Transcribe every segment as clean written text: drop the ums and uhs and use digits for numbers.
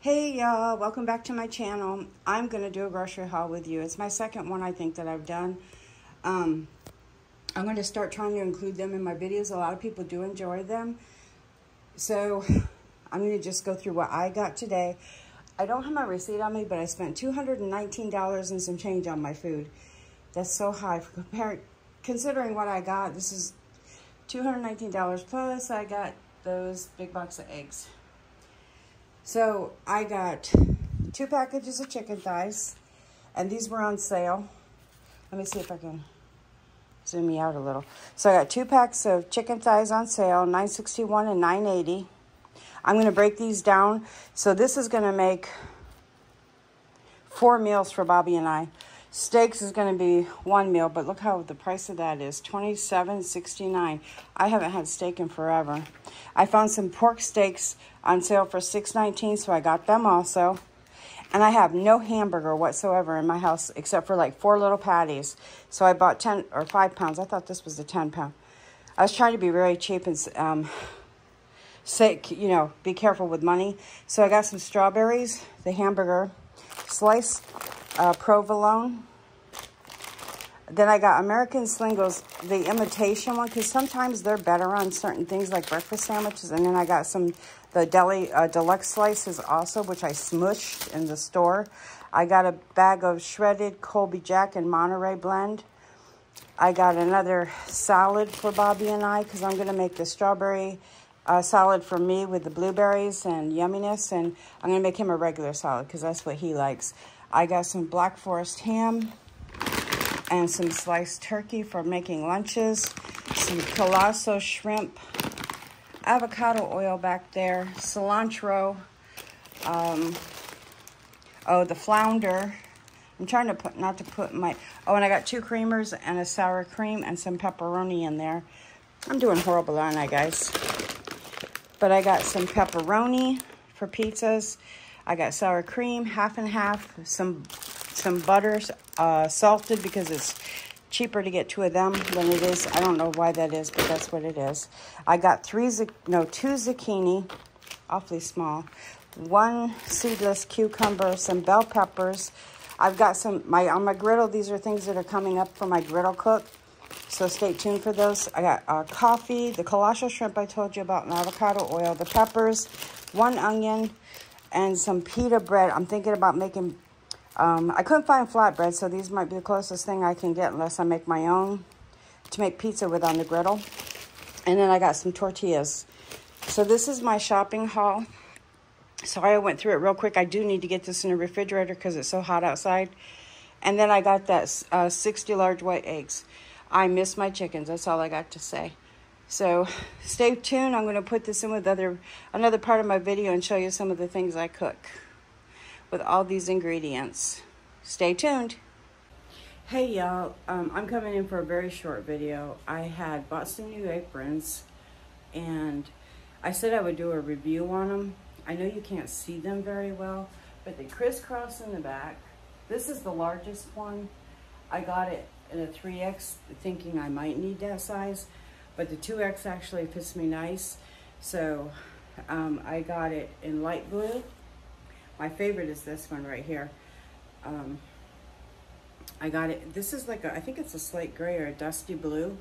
Hey y'all, welcome back to my channel. I'm going to do a grocery haul with you. It's my second one I think that I've done. I'm going to start trying to include them in my videos. A lot of people do enjoy them. So I'm going to just go through what I got today. I don't have my receipt on me, but I spent $219 and some change on my food. That's so high considering what I got. This is $219 plus I got those big box of eggs. So I got 2 packages of chicken thighs, and these were on sale. Let me see if I can zoom me out a little. So I got 2 packs of chicken thighs on sale, $9.61 and $9.80. I'm going to break these down. So this is going to make 4 meals for Bobby and I. Steaks is going to be 1 meal, but look how the price of that is, $27.69. I haven't had steak in forever. I found some pork steaks on sale for $6.19, so I got them also. And I have no hamburger whatsoever in my house except for like 4 little patties. So I bought 10 or 5 pounds. I thought this was a 10 pound. I was trying to be very cheap and be careful with money. So I got some strawberries, the hamburger slice, provolone. Then I got American Slingles, the imitation one, because sometimes they're better on certain things like breakfast sandwiches. And then I got the deli deluxe slices also, which I smushed in the store. I got a bag of shredded Colby Jack and Monterey blend. I got another salad for Bobby and I, because I'm going to make the strawberry salad for me with the blueberries and yumminess. And I'm going to make him a regular salad, because that's what he likes. I got some Black Forest ham and some sliced turkey for making lunches, some colosso shrimp, avocado oil back there, cilantro, the flounder. I'm trying to not to put my, and I got 2 creamers and a sour cream and some pepperoni in there. I'm doing horrible, aren't I, guys? But I got some pepperoni for pizzas. I got sour cream, half and half, some butter, salted, because it's cheaper to get 2 of them than it is. I don't know why that is, but that's what it is. I got 2 zucchini, awfully small, 1 seedless cucumber, some bell peppers. I've got on my griddle, these are things that are coming up for my griddle cook, so stay tuned for those. I got coffee, the colossal shrimp I told you about, and avocado oil, the peppers, 1 onion, and some pita bread. I'm thinking about making, I couldn't find flatbread, so these might be the closest thing I can get unless I make my own to make pizza with on the griddle. And then I got some tortillas. So this is my shopping haul. Sorry I went through it real quick. I do need to get this in the refrigerator because it's so hot outside. And then I got that 60 large white eggs. I miss my chickens. That's all I got to say. So stay tuned. I'm going to put this in with another part of my video and show you some of the things I cook with all these ingredients. Stay tuned. Hey y'all, I'm coming in for a very short video. I had bought some new aprons and I said I would do a review on them. I know you can't see them very well, but they crisscross in the back. This is the largest one. I got it in a 3X thinking I might need that size, but the 2X actually fits me nice. So I got it in light blue. My favorite is this one right here. I got it, this is like I think it's a slate gray or a dusty blue.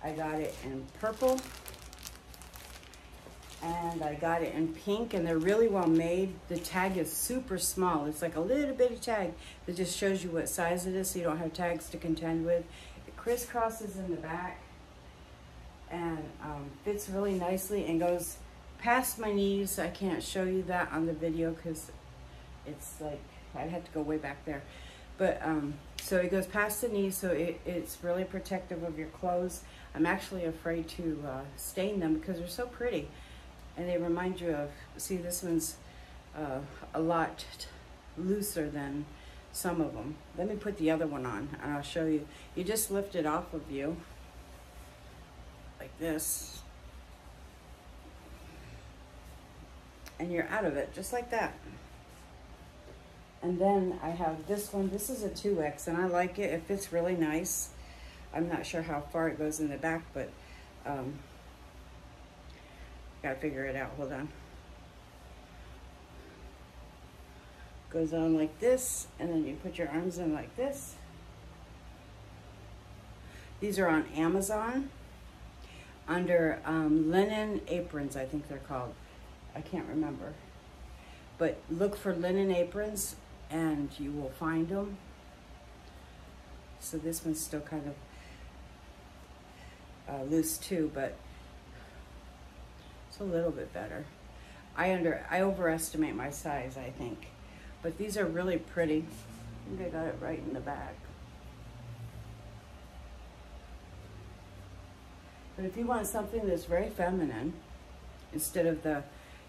I got it in purple. And I got it in pink, and they're really well made. The tag is super small. It's like a little bit of tag that just shows you what size it is so you don't have tags to contend with. It crisscrosses in the back and fits really nicely and goes past my knees. I can't show you that on the video because it's like, I'd have to go way back there. But so it goes past the knees, so it's really protective of your clothes. I'm actually afraid to stain them because they're so pretty. And they remind you of, see, this one's a lot looser than some of them. Let me put the other one on and I'll show you. You just lift it off of you like this. And you're out of it, just like that. And then I have this one. This is a 2X and I like it. It fits really nice. I'm not sure how far it goes in the back, but gotta figure it out. Hold on. Goes on like this, and then you put your arms in like this. These are on Amazon under Linen Aprons, I think they're called. I can't remember. But look for Linen Aprons and you will find them. So this one's still kind of loose too, but it's a little bit better. I overestimate my size, I think. But these are really pretty. I think I got it right in the back. But if you want something that's very feminine, instead of the,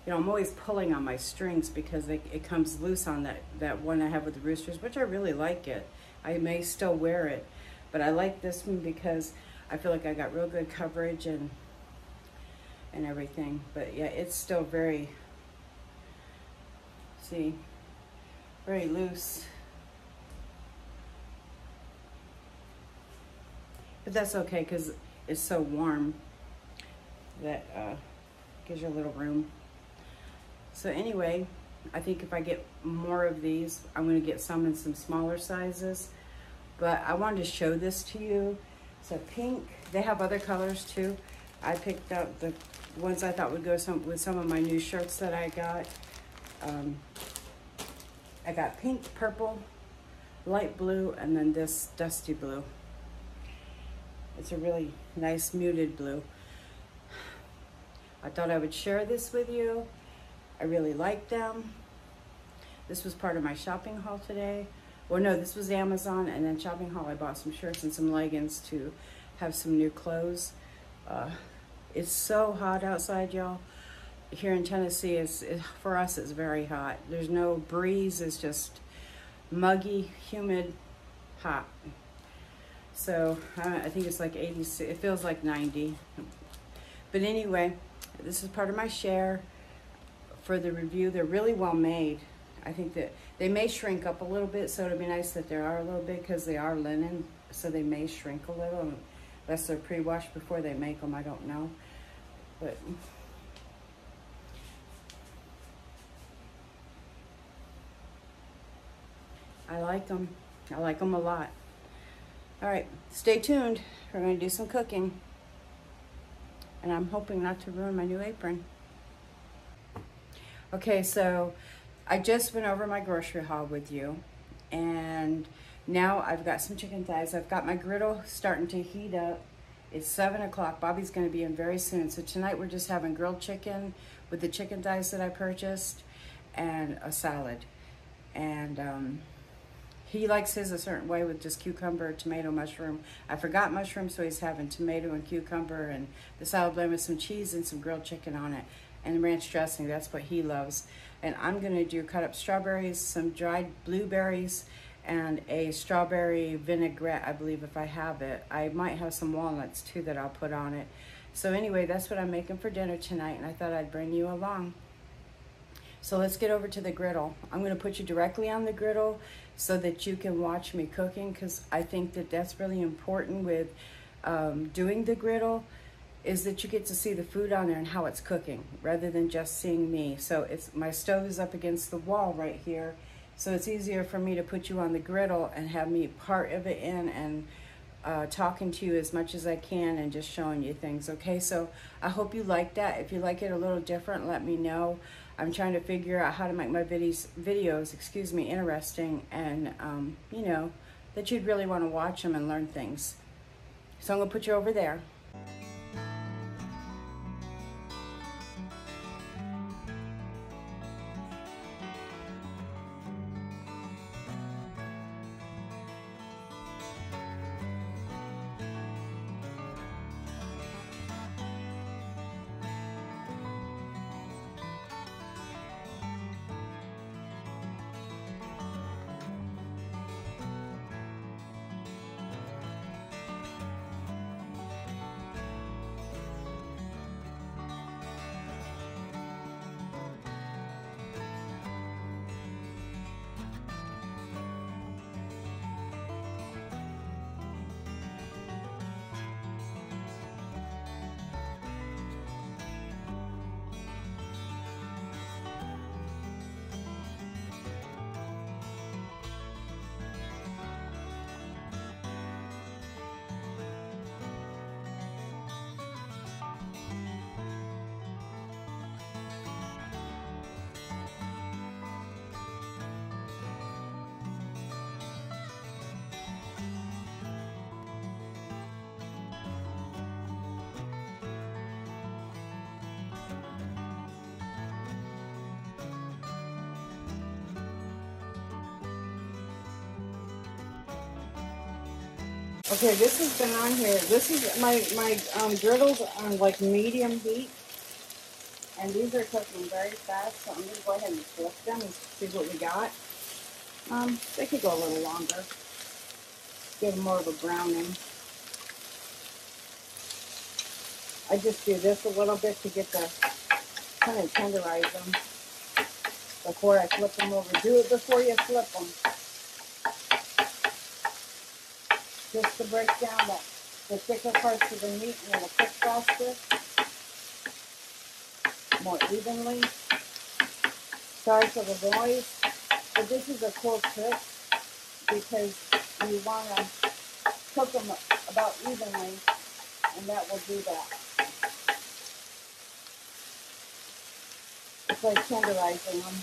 you know, I'm always pulling on my strings because it comes loose on that one I have with the roosters, which I really like it. I may still wear it, but I like this one because I feel like I got real good coverage and everything. But yeah, it's still very, see, very loose. But that's okay because it's so warm that gives you a little room. So anyway, I think if I get more of these, I'm going to get some in some smaller sizes. But I wanted to show this to you. So pink, they have other colors too. I picked out the ones I thought would go with some of my new shirts that I got. I got pink, purple, light blue, and then this dusty blue. It's a really nice muted blue. I thought I would share this with you. I really like them. This was part of my shopping haul today. Well, no, this was Amazon, and then shopping haul, I bought some shirts and some leggings to have some new clothes. It's so hot outside, y'all. Here in Tennessee, for us, it's very hot. There's no breeze. It's just muggy, humid, hot. So I think it's like 86. It feels like 90. But anyway, this is part of my share for the review. They're really well made. I think that they may shrink up a little bit, so it'd be nice that they are a little bit because they are linen, so they may shrink a little unless they're pre-washed before they make them. I don't know, but I like them. I like them a lot. All right, stay tuned. We're going to do some cooking, and I'm hoping not to ruin my new apron. Okay, so I just went over my grocery haul with you, and now I've got some chicken thighs. I've got my griddle starting to heat up. It's 7 o'clock. Bobby's going to be in very soon. So tonight we're just having grilled chicken with the chicken thighs that I purchased and a salad. And he likes his a certain way with just cucumber, tomato, mushroom. I forgot mushroom, so he's having tomato and cucumber and the salad blend with some cheese and some grilled chicken on it. And ranch dressing, that's what he loves. And I'm gonna do cut up strawberries, some dried blueberries, and a strawberry vinaigrette, I believe, if I have it. I might have some walnuts too that I'll put on it. So anyway, that's what I'm making for dinner tonight, and I thought I'd bring you along. So let's get over to the griddle. I'm gonna put you directly on the griddle so that you can watch me cooking, because I think that that's really important with doing the griddle, is that you get to see the food on there and how it's cooking rather than just seeing me. So my stove is up against the wall right here, so it's easier for me to put you on the griddle and have me part of it in and talking to you as much as I can and just showing you things. Okay, so I hope you like that. If you like it a little different, let me know. I'm trying to figure out how to make my videos, excuse me, interesting, and you know, that you'd really want to watch them and learn things. So I'm gonna put you over there. Okay, this has been on here. This is my griddles on like medium heat. And these are cooking very fast, so I'm going to go ahead and flip them and see what we got. They could go a little longer. Give them more of a browning. I just do this a little bit to get the, kind of tenderize them before I flip them over. Do it before you flip them. Just to break down the thicker parts of the meat and it'll cook faster, more evenly. Sorry for the noise, but this is a cool trick because you want to cook them about evenly, and that will do that. It's like tenderizing them.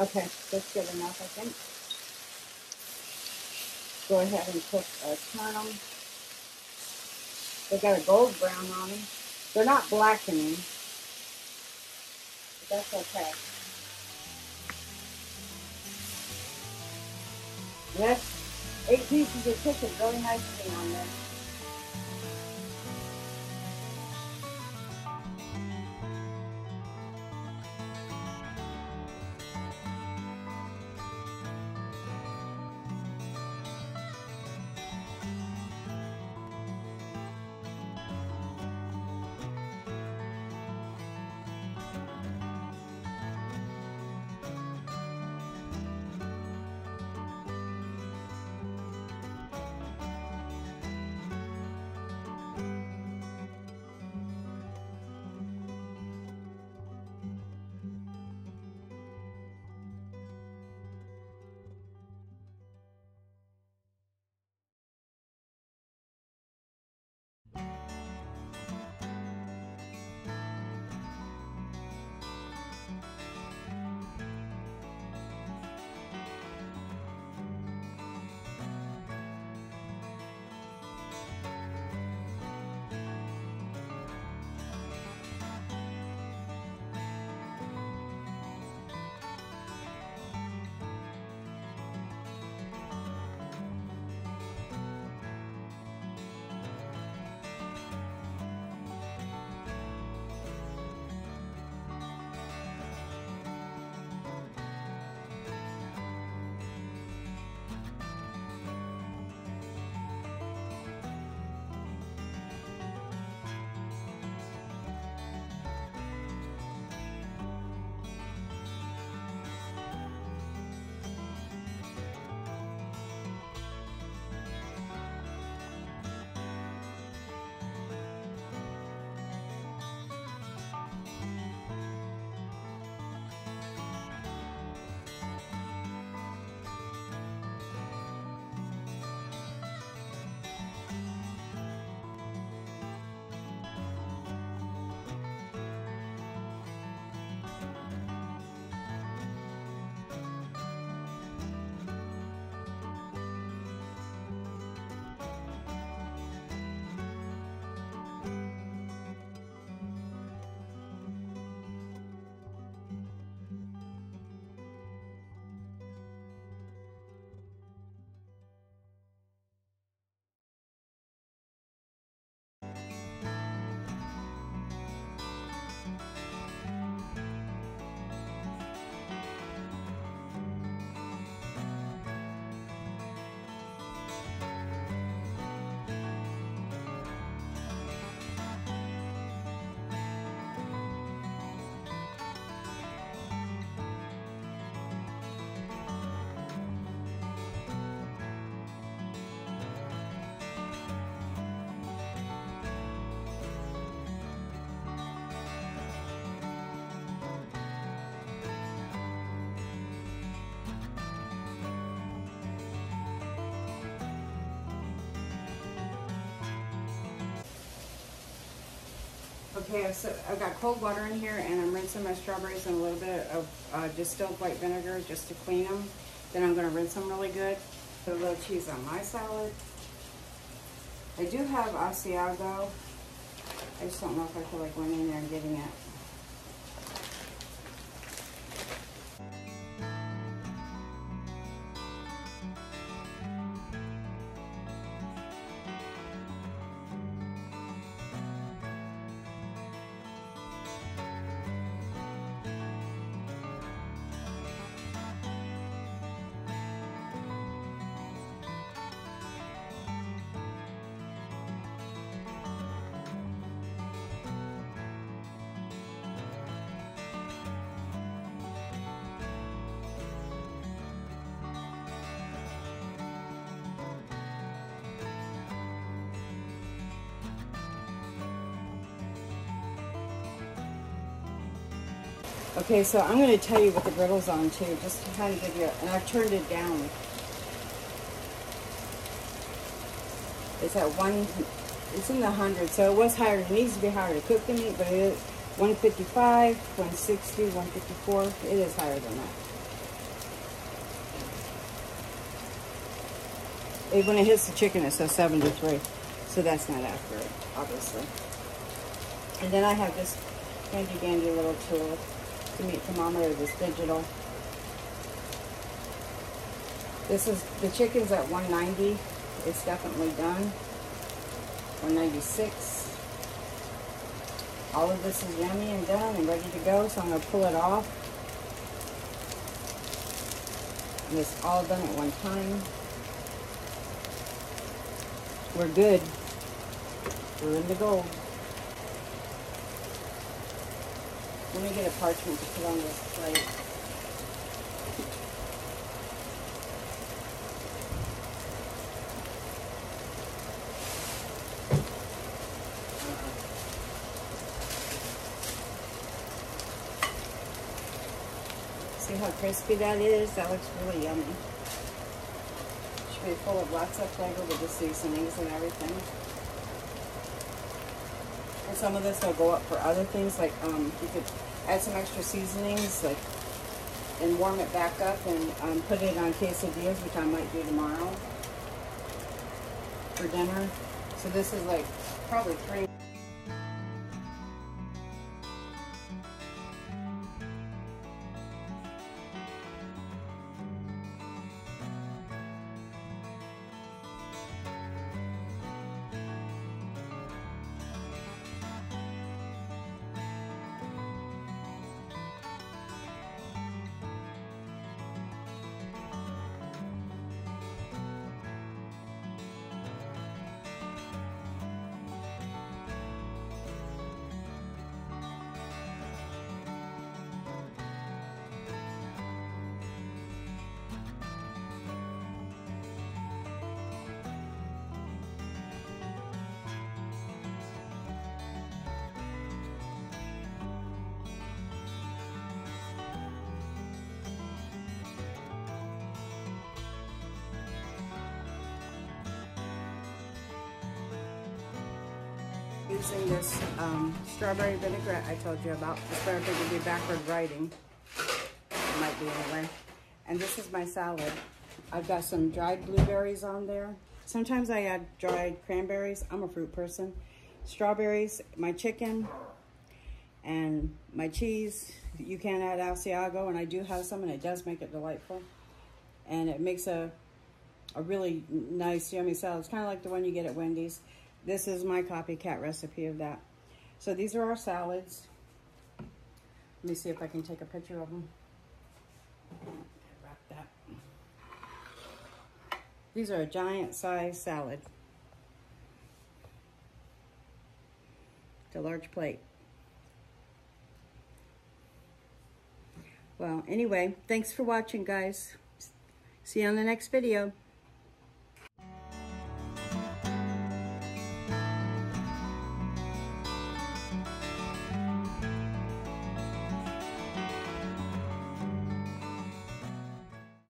Okay, that's good enough, I think. Go ahead and turn them. They got a gold brown on them. They're not blackening, but that's okay. And that's 8 pieces of chicken, really nicely on there. Okay, so I've got cold water in here, and I'm rinsing my strawberries in a little bit of distilled white vinegar just to clean them. Then I'm going to rinse them really good. Put a little cheese on my salad. I do have Asiago. I just don't know if I feel like going in there and getting it. Okay, so I'm going to tell you what the griddle's on too, just to kind of give you, and I've turned it down. It's at it's in the 100, so it was higher. It needs to be higher to cook the meat, but it is 155, 160, 154. It is higher than that. When it hits the chicken, it says 73, so that's not accurate, obviously. And then I have this handy dandy little tool, the meat thermometer, this digital. This is, the chicken's at 190. It's definitely done. 196. All of this is yummy and done and ready to go, so I'm going to pull it off. And it's all done at one time. We're good. We're in the gold. Let me get a parchment to put on this plate. See how crispy that is? That looks really yummy. Should be full of lots of flavor with the seasonings and everything. And some of this will go up for other things, like you could add some extra seasonings, like, and warm it back up and put it on quesadillas, which I might do tomorrow for dinner. So this is like probably 3. Using this strawberry vinaigrette I told you about. It's better to be backward writing. It might be anyway. And this is my salad. I've got some dried blueberries on there. Sometimes I add dried cranberries. I'm a fruit person. Strawberries, my chicken, and my cheese. You can add Asiago, and I do have some, and it does make it delightful. And it makes a really nice, yummy salad. It's kind of like the one you get at Wendy's. This is my Copycat recipe of that. So these are our salads. Let me see if I can take a picture of them. Wrap that. These are a giant size salad. It's a large plate. Well, anyway, thanks for watching, guys. See you on the next video.